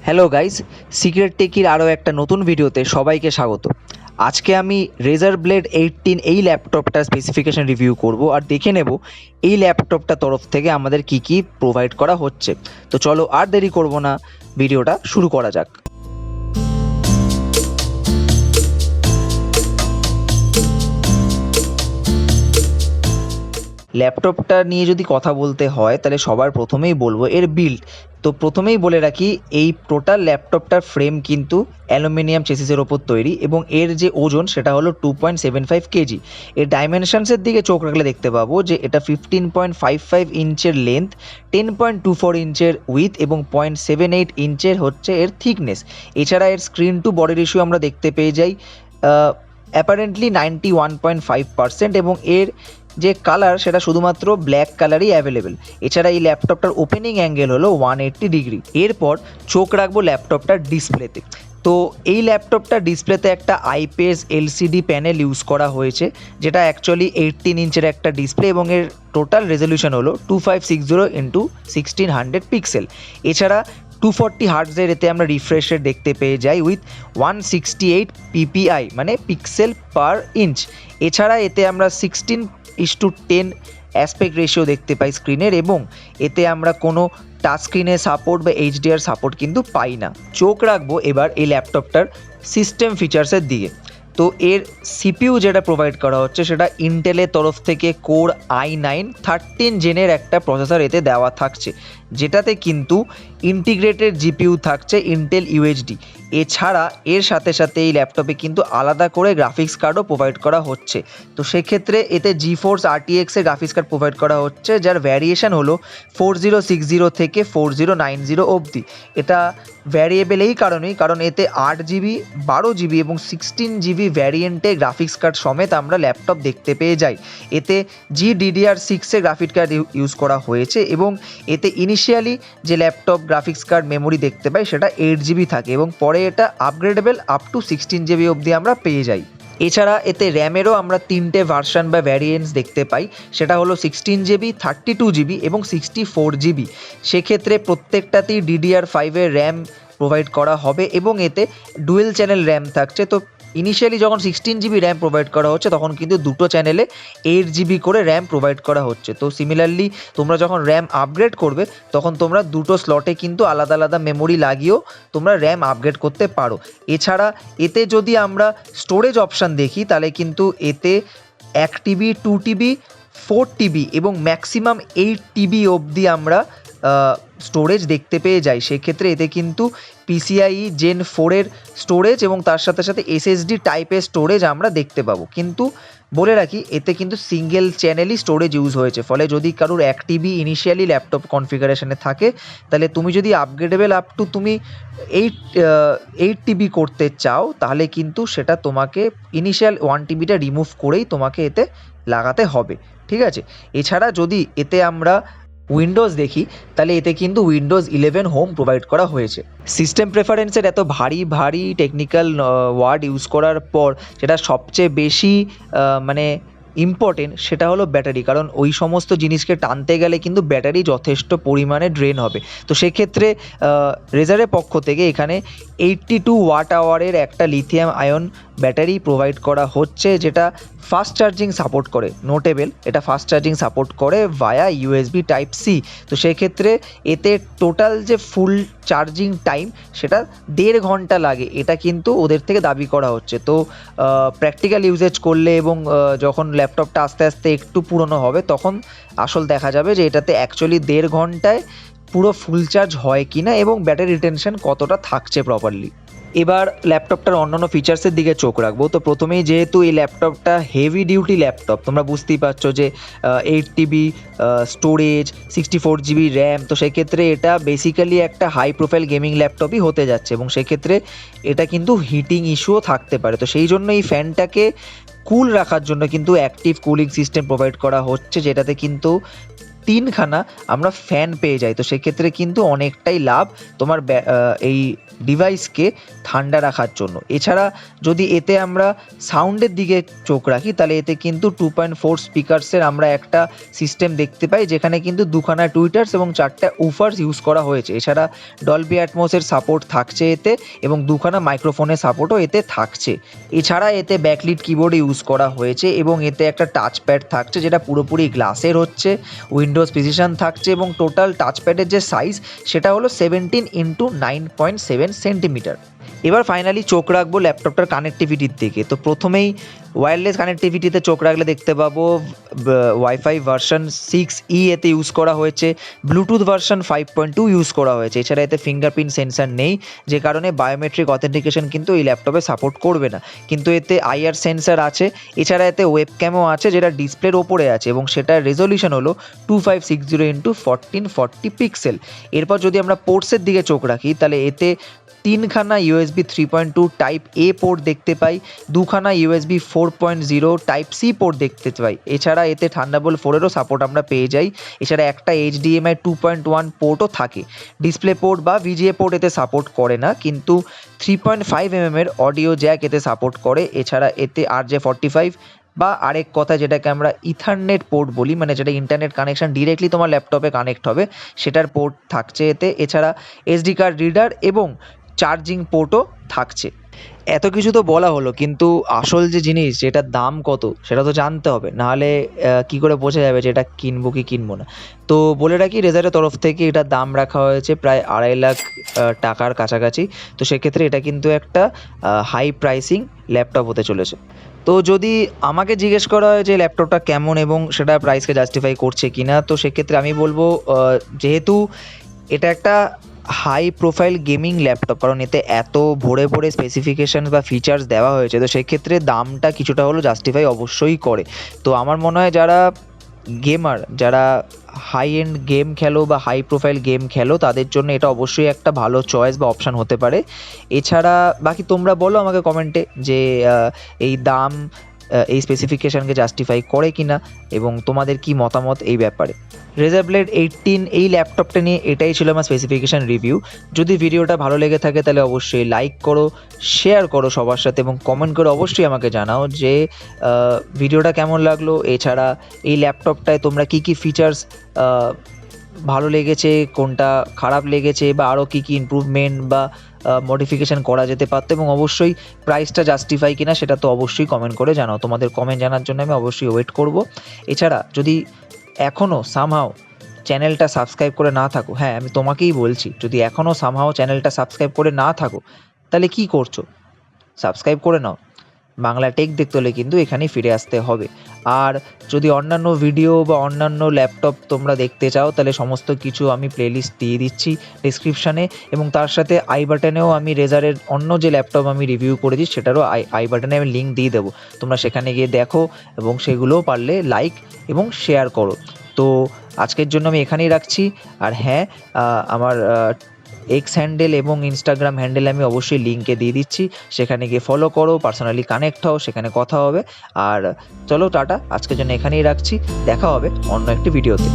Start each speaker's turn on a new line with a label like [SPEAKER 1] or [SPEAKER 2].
[SPEAKER 1] Hello guys, secret টেকির আরও একটা নতুন ভিডিওতে সবাইকে স্বাগত। আজকে আমি রেজার ব্লেড 18 এই ল্যাপটপটার স্পেসিফিকেশন রিভিউ করব আর দেখে নেব এই ল্যাপটপটার তরফ থেকে আমাদের কি কি প্রোভাইড করা হচ্ছে। তো চলো আর দেরি করব না, ভিডিওটা শুরু করা যাক। ল্যাপটপটা নিয়ে যদি কথা বলতে হয় তাহলে সবার প্রথমেই বলবো এর বিল্ড। তো প্রথমেই বলে রাখি, এই টোটাল ল্যাপটপটার ফ্রেম কিন্তু অ্যালুমিনিয়াম চেসিসের ওপর তৈরি এবং এর যে ওজন সেটা হলো 2.75 কেজি। এর ডাইমেনশনসের দিকে চোখ রাখলে দেখতে পাবো যে এটা 15.55 ইঞ্চের লেন্থ, 10.24 ইঞ্চের উইথ এবং 0.78 ইঞ্চের হচ্ছে এর থিকনেস। এছাড়া এর স্ক্রিন টু বডি রেশিও আমরা দেখতে পেয়ে যাই অ্যাপারেন্টলি 91.5% এবং এর যে কালার সেটা শুধুমাত্র ব্ল্যাক কালারই অ্যাভেলেবেল। এছাড়া এই ল্যাপটপটার ওপেনিং অ্যাঙ্গেল হলো 180 ডিগ্রি। এরপর চোখ রাখবো ল্যাপটপটার ডিসপ্লেতে। তো এই ল্যাপটপটার ডিসপ্লেতে একটা আইপিএস এলসিডি প্যানেল ইউজ করা হয়েছে, যেটা অ্যাকচুয়ালি 18 ইঞ্চের একটা ডিসপ্লে এবং এর টোটাল রেজলিউশন হলো 2560x1600 পিক্সেল। এছাড়া 240 হার্টজের এতে আমরা রিফ্রেশ রেট দেখতে পেয়ে যাই উইথ 168 পিপিআই মানে পিক্সেল পার ইঞ্চ। এছাড়া এতে আমরা 16:10 অ্যাসপেক্ট রেশিও দেখতে পাই স্ক্রিনের এবং এতে আমরা কোনো টাচ স্ক্রিনে সাপোর্ট বা এইচডিআর সাপোর্ট কিন্তু পাই না। চোখ রাখবো এবার এই ল্যাপটপটার সিস্টেম ফিচার্সের দিকে। তো এর সিপিইউ যেটা প্রোভাইড করা হচ্ছে সেটা ইন্টেলের তরফ থেকে কোর i9 13 জেনের একটা প্রসেসর এতে দেওয়া থাকছে, যেটাতে কিন্তু ইন্টিগ্রেটেড জিপিইউ থাকছে ইন্টেল ইউএইচডি। এছাড়া এর সাথে সাথে এই ল্যাপটপে কিন্তু আলাদা করে গ্রাফিক্স কার্ডও প্রোভাইড করা হচ্ছে। তো সেক্ষেত্রে এতে জিফোর্স RTX এর গ্রাফিক্স কার্ড প্রোভাইড করা হচ্ছে, যার ভ্যারিয়েশন হলো 4060 থেকে 4090 অবধি। এটা ভ্যারিয়েবল এই কারণেই কারণ এতে 8GB 12GB এবং 16GB ভ্যারিয়েন্টে গ্রাফিক্স কার্ড সমেত আমরা ল্যাপটপ দেখতে পেয়ে যাই। এতে GDDR6 এর গ্রাফিক্স কার্ড ইউজ করা হয়েছে এবং এতে ইনিশিয়ালি যে ল্যাপটপ গ্রাফিক্স কার্ড মেমোরি দেখতে পাই সেটা 8GB থাকে এবং পরে এটা আপগ্রেডেবল আপ টু 16GB অবধি আমরা পেয়ে যাই। এছাড়া এতে র্যামেরও আমরা 3টে ভার্সন বা ভ্যারিয়েন্টস দেখতে পাই, সেটা হলো 16GB 32GB এবং 64GB। সেক্ষেত্রে প্রত্যেকটাতেই DDR5 এর র্যাম প্রোভাইড করা হবে এবং এতে ডুয়েল চ্যানেল র্যাম থাকছে। তো ইনিশিয়ালি যখন 16GB র্যাম প্রোভাইড করা হচ্ছে তখন কিন্তু দুটো চ্যানেলে 8GB করে র্যাম প্রোভাইড করা হচ্ছে। তো সিমিলারলি তোমরা যখন র্যাম আপগ্রেড করবে তখন তোমরা দুটো স্লটে কিন্তু আলাদা আলাদা মেমোরি লাগিয়েও তোমরা র্যাম আপগ্রেড করতে পারো। এছাড়া এতে যদি আমরা স্টোরেজ অপশান দেখি তাহলে কিন্তু এতে 1TB 2TB 4TB এবং ম্যাক্সিমাম 8TB অবধি আমরা স্টোরেজ দেখতে পেয়ে যাই। সেক্ষেত্রে এতে কিন্তু PCIe Gen 4 এর স্টোরেজ এবং তার সাথে সাথে SSD টাইপের স্টোরেজ আমরা দেখতে পাবো। কিন্তু বলে রাখি এতে কিন্তু সিঙ্গেল চ্যানেলই স্টোরেজ ইউজ হয়েছে, ফলে যদি কারোর 1TB ইনিশিয়ালি ল্যাপটপ কনফিগারেশনে থাকে তাহলে তুমি যদি আপগ্রেডেবল আপ টু তুমি 8TB করতে চাও তাহলে কিন্তু সেটা তোমাকে ইনিশিয়াল 1TBটা রিমুভ করেই তোমাকে এতে লাগাতে হবে, ঠিক আছে। এছাড়া যদি এতে আমরা উইন্ডোজ দেখি তাহলে এতে কিন্তু উইন্ডোজ 11 হোম প্রোভাইড করা হয়েছে। সিস্টেম প্রেফারেন্সের এত ভারী ভারী টেকনিক্যাল ওয়ার্ড ইউজ করার পর যেটা সবচেয়ে বেশি মানে ইম্পর্টেন্ট সেটা হলো ব্যাটারি, কারণ ওই সমস্ত জিনিসকে টানতে গেলে কিন্তু ব্যাটারি যথেষ্ট পরিমাণে ড্রেন হবে। তো সেক্ষেত্রে রেজারের পক্ষ থেকে এখানে 82 ওয়াট আওয়ারের একটা লিথিয়াম আয়ন ব্যাটারি প্রোভাইড করা হচ্ছে, যেটা ফাস্ট চার্জিং সাপোর্ট করে। নোটেবল, এটা ফাস্ট চার্জিং সাপোর্ট করে ভায়া USB Type-C। তো সেক্ষেত্রে এতে টোটাল যে ফুল চার্জিং টাইম সেটা 1.5 ঘন্টা লাগে, এটা কিন্তু ওদের থেকে দাবি করা হচ্ছে। তো প্র্যাকটিক্যাল ইউজেজ করলে এবং যখন ল্যাপটপটা আস্তে আস্তে একটু পুরনো হবে তখন আসল দেখা যাবে যে এটাতে অ্যাকচুয়ালি 1.5 ঘন্টায় পুরো ফুল চার্জ হয় কিনা এবং ব্যাটারি রিটেনশন কতটা থাকছে প্রপারলি। এবার ল্যাপটপটার অন্যান্য ফিচার্সের দিকে চোখ রাখবো। তো প্রথমেই যেহেতু এই ল্যাপটপটা হেভি ডিউটি ল্যাপটপ, তোমরা বুঝতেই পারছো যে 8TB স্টোরেজ 64GB র্যাম, তো সেক্ষেত্রে এটা বেসিক্যালি একটা হাই প্রোফাইল গেমিং ল্যাপটপই হতে যাচ্ছে এবং সেক্ষেত্রে এটা কিন্তু হিটিং ইস্যুও থাকতে পারে। তো সেই জন্য এই ফ্যানটাকে কুল রাখার জন্য কিন্তু অ্যাক্টিভ কুলিং সিস্টেম প্রোভাইড করা হচ্ছে, যেটাতে কিন্তু 3খানা আমরা ফ্যান পেয়ে যাই। তো সেক্ষেত্রে কিন্তু অনেকটাই লাভ তোমার এই ডিভাইসকে ঠান্ডা রাখার জন্য। এছাড়া যদি এতে আমরা সাউন্ডের দিকে চোখ রাখি তাহলে এতে কিন্তু 2.4 স্পিকার্সের আমরা একটা সিস্টেম দেখতে পাই, যেখানে কিন্তু 2খানা টুইটার্স এবং 4টা উফার্স ইউজ করা হয়েছে। এছাড়া ডলবি অ্যাটমসের সাপোর্ট থাকছে এতে, এবং 2খানা মাইক্রোফোনের সাপোর্টও এতে থাকছে। এছাড়া এতে ব্যাকলিট কিবোর্ড ইউজ করা হয়েছে এবং এতে একটা টাচপ্যাড থাকছে যেটা পুরোপুরি গ্লাসের হচ্ছে, উইন্ডোজ প্রিসিশন থাকছে, এবং টোটাল টাচপ্যাডের যে সাইজ সেটা হলো 17x9.7 সেন্টিমিটার। এবার ফাইনালি চোখ রাখবো ল্যাপটপটার কানেক্টিভিটির দিকে। তো প্রথমেই ওয়্যারলেস কানেক্টিভিটিতে চোখ রাখলে দেখতে পাবো ওয়াইফাই ভার্সন 6E এতে ইউজ করা হয়েছে, ব্লুটুথ ভার্সন 5.2 ইউজ করা হয়েছে। এছাড়া এতে ফিঙ্গারপ্রিন্ট সেন্সার নেই, যে কারণে বায়োমেট্রিক অথেন্টিকেশন কিন্তু এই ল্যাপটপে সাপোর্ট করবে না, কিন্তু এতে আইআর সেন্সার আছে। এছাড়া এতে ওয়েবক্যামও আছে যেটা ডিসপ্লের ওপরে আছে, এবং সেটার রেজলিউশন হলো 2560x1440 পিক্সেল। এরপর যদি আমরা পোর্টসের দিকে চোখ রাখি তাহলে এতে 3খানা USB 3.2 টাইপ A পোর্ট দেখতে পাই, 2খানা USB 4.0 টাইপ C পোর্ট দেখতে পাই। এছাড়া এতে থান্ডারবোল্ট 4-এরও সাপোর্ট আমরা পেয়ে যাই। এছাড়া একটা HDMI 2.1 পোর্টও থাকে। ডিসপ্লে পোর্ট বা VGA পোর্ট এতে সাপোর্ট করে না, কিন্তু 3.5mm এর অডিও জ্যাক এতে সাপোর্ট করে। এছাড়া এতে RJ45 বা আরেক কথা যেটাকে আমরা ইথারনেট পোর্ট বলি, মানে যেটা ইন্টারনেট কানেকশন ডিরেক্টলি তোমার ল্যাপটপে কানেক্ট হবে, সেটার পোর্ট থাকছে এতে। এছাড়া SD কার্ড রিডার এবং চার্জিং পোর্টও থাকছে। এত কিছু তো বলা হলো, কিন্তু আসল যে জিনিস যেটার দাম কত সেটা তো জানতে হবে, নাহলে কি করে বোঝা যাবে যে এটা কিনবো কি কিনবো না। তো বলে রাখি, রেজারের তরফ থেকে এটার দাম রাখা হয়েছে প্রায় 2.5 লাখ টাকার কাছাকাছি। তো সেক্ষেত্রে এটা কিন্তু একটা হাই প্রাইসিং ল্যাপটপ হতে চলেছে। তো যদি আমাকে জিজ্ঞেস করা হয় যে ল্যাপটপটা কেমন এবং সেটা প্রাইসকে জাস্টিফাই করছে কিনা, তো সেক্ষেত্রে আমি বলবো যেহেতু এটা একটা হাই প্রোফাইল গেমিং ল্যাপটপ, কারণ এতে এত ভরে ভরে স্পেসিফিকেশান বা ফিচার্স দেওয়া হয়েছে, তো সেক্ষেত্রে দামটা কিছুটা হলেও জাস্টিফাই অবশ্যই করে। তো আমার মনে হয় যারা গেমার, যারা হাই এন্ড গেম খেলো বা হাই প্রোফাইল গেম খেলো, তাদের জন্য এটা অবশ্যই একটা ভালো চয়েস বা অপশান হতে পারে। এছাড়া বাকি তোমরা বলো আমাকে কমেন্টে যে এই দাম এই স্পেসিফিকেশানকে জাস্টিফাই করে কিনা, এবং তোমাদের কি মতামত এই ব্যাপারে। Razer Blade 18 এই ল্যাপটপটা নিয়ে এটাই ছিল আমার স্পেসিফিকেশান রিভিউ। যদি ভিডিওটা ভালো লেগে থাকে তাহলে অবশ্যই লাইক করো, শেয়ার করো সবার সাথে, এবং কমেন্ট করে অবশ্যই আমাকে জানাও যে ভিডিওটা কেমন লাগলো। এছাড়া এই ল্যাপটপটায় তোমরা কি কি ফিচার্স ভালো লেগেছে, কোনটা খারাপ লেগেছে, বা আরও কী কী ইমপ্রুভমেন্ট বা মডিফিকেশান করা যেতে পারতো, এবং অবশ্যই প্রাইসটা জাস্টিফাই কিনা সেটা তো অবশ্যই কমেন্ট করে জানাও। তোমাদের কমেন্ট জানার জন্য আমি অবশ্যই ওয়েট করব। এছাড়া যদি এখনও সামহাও চ্যানেলটা সাবস্ক্রাইব করে না থাকো, হ্যাঁ আমি তোমাকেই বলছি, যদি এখনও সামহাও চ্যানেলটা সাবস্ক্রাইব করে না থাকো তাহলে কি করছো, সাবস্ক্রাইব করে নাও। বাংলা টেক দেখতে হলে কিন্তু এখানেই ফিরে আসতে হবে। আর যদি অন্যান্য ভিডিও বা অন্যান্য ল্যাপটপ তোমরা দেখতে চাও তাহলে সমস্ত কিছু আমি প্লেলিস্ট দিয়ে দিচ্ছি ডিসক্রিপশানে, এবং তার সাথে আই বাটনেও আমি রেজারের অন্য যে ল্যাপটপ আমি রিভিউ করেছি সেটারও আই বাটনে আমি লিঙ্ক দিয়ে দেবো, তোমরা সেখানে গিয়ে দেখো এবং সেগুলোও পারলে লাইক এবং শেয়ার করো। তো আজকের জন্য আমি এখানেই রাখছি। আর হ্যাঁ, আমার এক্স হ্যান্ডেল এবং ইনস্টাগ্রাম হ্যান্ডেল আমি অবশ্যই লিঙ্কে দিয়ে দিচ্ছি, সেখানে গিয়ে ফলো করো, পার্সোনালি কানেক্ট হও, সেখানে কথা হবে। আর চলো টাটা, আজকের জন্য এখানেই রাখছি, দেখা হবে অন্য একটি ভিডিওতে।